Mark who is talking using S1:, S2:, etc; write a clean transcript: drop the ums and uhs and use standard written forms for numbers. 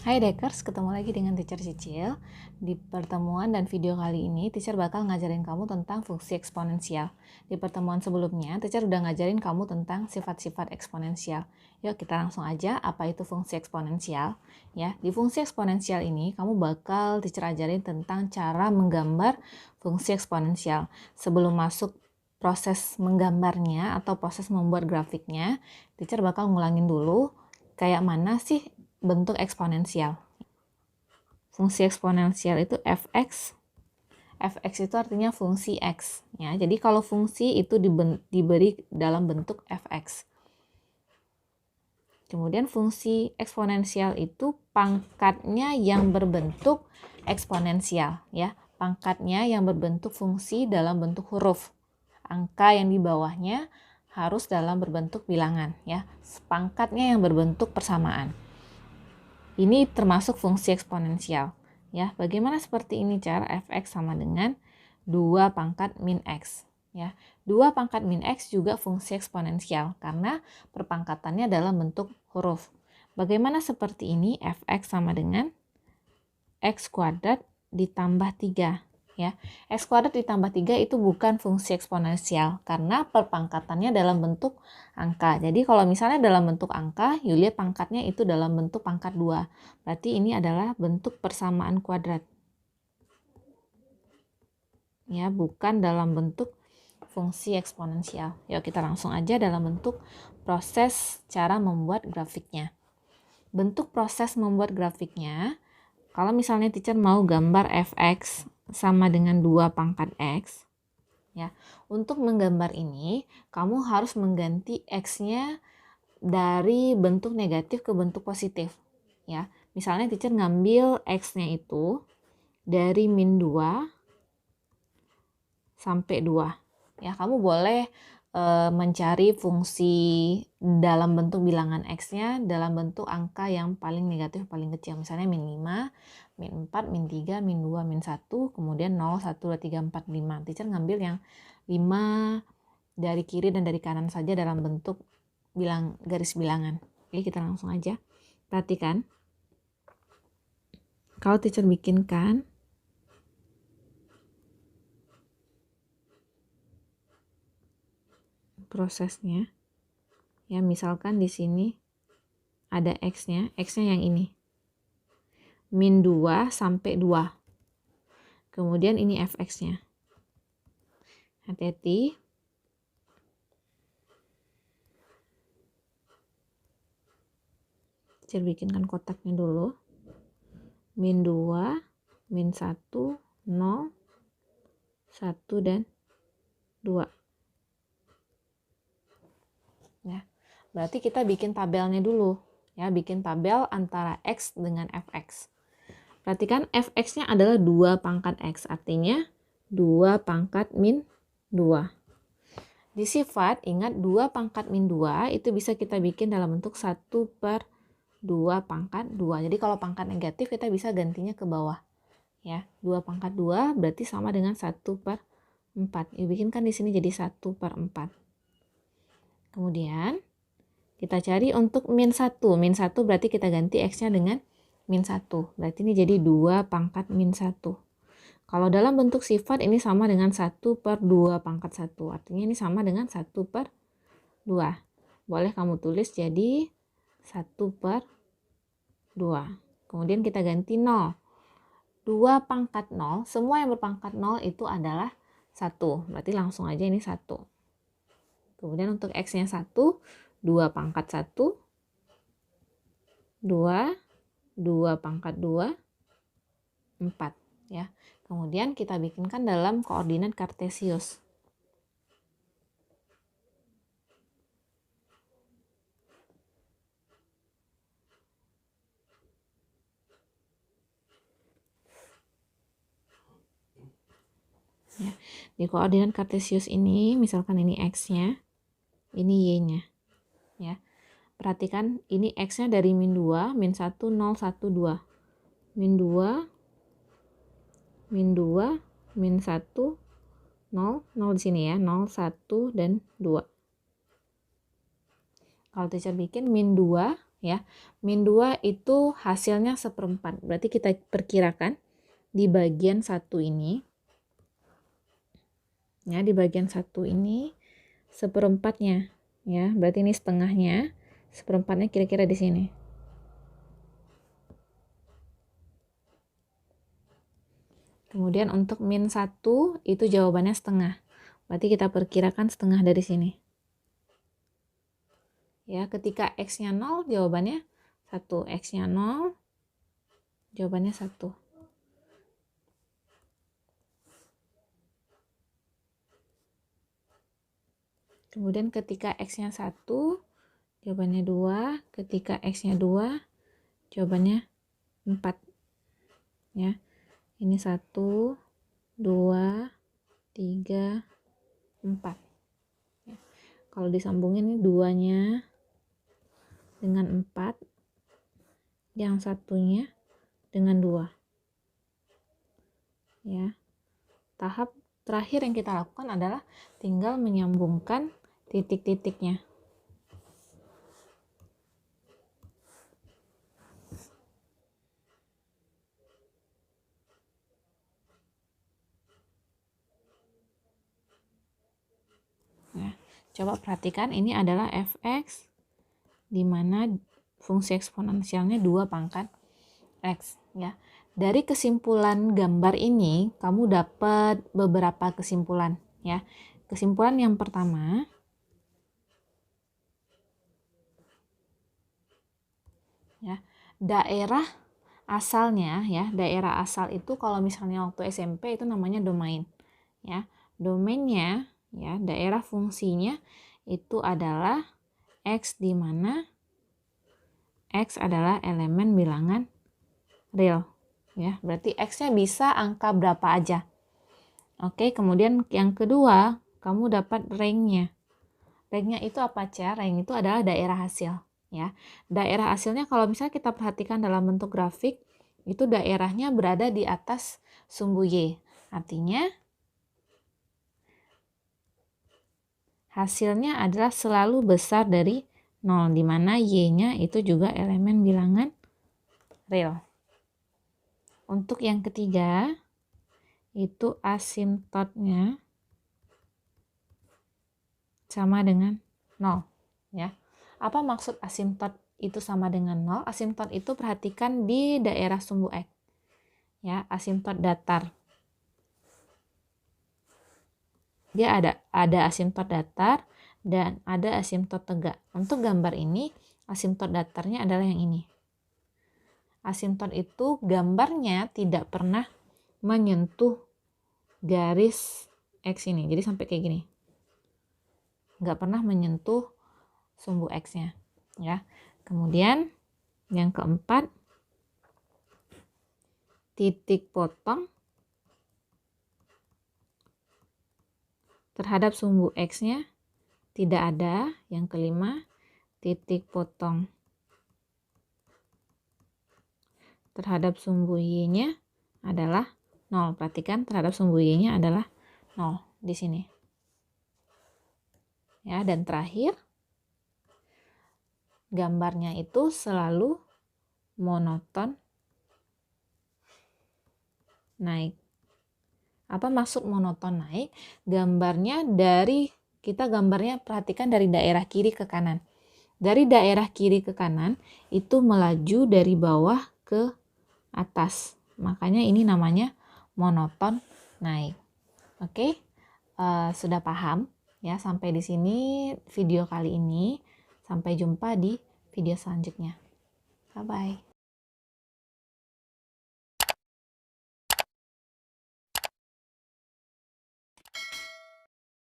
S1: Hai Dekers, ketemu lagi dengan Teacher Cicil. Di pertemuan dan video kali ini, Teacher bakal ngajarin kamu tentang fungsi eksponensial. Di pertemuan sebelumnya, Teacher udah ngajarin kamu tentang sifat-sifat eksponensial. Yuk kita langsung aja, apa itu fungsi eksponensial? Ya, di fungsi eksponensial ini, kamu bakal Teacher ajarin tentang cara menggambar fungsi eksponensial. Sebelum masuk proses menggambarnya atau proses membuat grafiknya, Teacher bakal ngulangin dulu kayak mana sih bentuk eksponensial. Fungsi eksponensial itu fx. Fx itu artinya fungsi x. Ya, jadi kalau fungsi itu diberi dalam bentuk fx. Kemudian fungsi eksponensial itu pangkatnya yang berbentuk eksponensial. Ya, pangkatnya yang berbentuk fungsi dalam bentuk huruf. Angka yang di bawahnya harus dalam berbentuk bilangan. Ya, pangkatnya yang berbentuk persamaan. Ini termasuk fungsi eksponensial. Ya, bagaimana seperti ini cara fx sama dengan 2 pangkat min x. Ya, 2 pangkat min x juga fungsi eksponensial karena perpangkatannya dalam bentuk huruf. Bagaimana seperti ini fx sama dengan x kuadrat ditambah 3. Ya, x kuadrat ditambah 3 itu bukan fungsi eksponensial karena perpangkatannya dalam bentuk angka. Jadi kalau misalnya dalam bentuk angka, you lihat pangkatnya itu dalam bentuk pangkat 2. Berarti ini adalah bentuk persamaan kuadrat. Ya, bukan dalam bentuk fungsi eksponensial. Yuk kita langsung aja dalam bentuk proses cara membuat grafiknya. Bentuk proses membuat grafiknya, kalau misalnya teacher mau gambar fx sama dengan 2 pangkat x, ya, untuk menggambar ini kamu harus mengganti x-nya dari bentuk negatif ke bentuk positif. Ya, misalnya teacher ngambil x-nya itu dari min 2 sampai 2. Ya, kamu boleh mencari fungsi dalam bentuk bilangan x-nya dalam bentuk angka yang paling negatif, paling kecil. Misalnya min 5, min 4, min 3, min 2, min 1, kemudian 0, 1, 2, 3, 4, 5. Teacher ngambil yang 5 dari kiri dan dari kanan saja dalam bentuk garis bilangan. Oke, kita langsung aja. Perhatikan. Kalau teacher bikinkan prosesnya, ya misalkan di sini ada x-nya yang ini min 2 sampai 2, kemudian ini fx-nya. Hati-hati, saya bikinkan kotaknya dulu. Min 2, min 1, 0, 1 dan 2. Ya, berarti kita bikin tabelnya dulu. Ya, bikin tabel antara x dengan fx. Perhatikan fx-nya adalah 2 pangkat x, artinya 2 pangkat min 2. Di sifat, ingat 2 pangkat min 2 itu bisa kita bikin dalam bentuk 1 per 2 pangkat 2. Jadi kalau pangkat negatif kita bisa gantinya ke bawah. Ya, 2 pangkat 2 berarti sama dengan 1 per 4. Dibikinkan di sini jadi 1 per 4. Kemudian kita cari untuk min 1. Min 1 berarti kita ganti x-nya dengan min 1. Berarti ini jadi 2 pangkat min 1. Kalau dalam bentuk sifat ini sama dengan 1 per 2 pangkat 1. Artinya ini sama dengan 1 per 2. Boleh kamu tulis jadi 1 per 2. Kemudian kita ganti 0. 2 pangkat 0, semua yang berpangkat 0 itu adalah 1. Berarti langsung aja ini 1. Kemudian untuk x-nya 1, 2 pangkat 1, 2, 2 pangkat 2, 4. Ya. Kemudian kita bikinkan dalam koordinat kartesius. Ya. Di koordinat kartesius ini, misalkan ini x-nya, ini y-nya. Ya. Perhatikan ini x-nya dari min 2, min 1, 0, 1, 2. Min 2, min 2, min 1, 0, 0 di sini ya, 0, 1, dan 2. Kalau teacher bikin min 2, ya. Min 2 itu hasilnya 1/4. Berarti kita perkirakan di bagian 1 ini, ya, di bagian 1 ini 1/4-nya, ya. Berarti ini setengahnya, 1/4-nya kira-kira di sini. Kemudian untuk min 1 itu jawabannya setengah. Berarti kita perkirakan setengah dari sini. Ya, ketika X-nya 0, jawabannya 1. X-nya 0, jawabannya 1. Kemudian ketika X-nya 1, jawabannya 2. Ketika X-nya 2, jawabannya 4. Ya. Ini 1, 2, 3, 4. Ya. Kalau disambungin ini 2-nya dengan 4, yang satunya dengan 2. Ya. Tahap terakhir yang kita lakukan adalah tinggal menyambungkan titik-titiknya. Nah, coba perhatikan, ini adalah fx di mana fungsi eksponensialnya 2 pangkat x, ya. Dari kesimpulan gambar ini kamu dapat beberapa kesimpulan, ya. Kesimpulan yang pertama, ya, daerah asalnya, ya, daerah asal itu kalau misalnya waktu SMP itu namanya domain, ya. Domainnya, ya, daerah fungsinya itu adalah x di mana x adalah elemen bilangan real, ya. Berarti x-nya bisa angka berapa aja. Oke, kemudian yang kedua, kamu dapat range-nya. Range-nya itu apa, Ca? Range itu adalah daerah hasil, ya. Daerah hasilnya kalau misalnya kita perhatikan dalam bentuk grafik, itu daerahnya berada di atas sumbu Y. Artinya hasilnya adalah selalu besar dari 0, di mana Y-nya itu juga elemen bilangan real. Untuk yang ketiga, itu asimptotnya sama dengan 0, ya. Apa maksud asimptot itu sama dengan 0? Asimptot itu perhatikan di daerah sumbu X, ya, asimptot datar. Dia ada asimptot datar dan ada asimptot tegak. Untuk gambar ini, asimptot datarnya adalah yang ini. Asimptot itu gambarnya tidak pernah menyentuh garis X ini. Jadi sampai kayak gini. Nggak pernah menyentuh sumbu X-nya. Ya. Kemudian yang keempat, titik potong terhadap sumbu X-nya tidak ada. Yang kelima, titik potong terhadap sumbu Y-nya adalah 0. Perhatikan, terhadap sumbu Y-nya adalah 0 di sini. Ya, dan terakhir, gambarnya itu selalu monoton naik. Apa maksud monoton naik? Gambarnya kita gambarnya perhatikan dari daerah kiri ke kanan. Dari daerah kiri ke kanan itu melaju dari bawah ke atas. Makanya ini namanya monoton naik. Oke, sudah paham ya sampai di sini video kali ini. Sampai jumpa di video selanjutnya. Bye bye.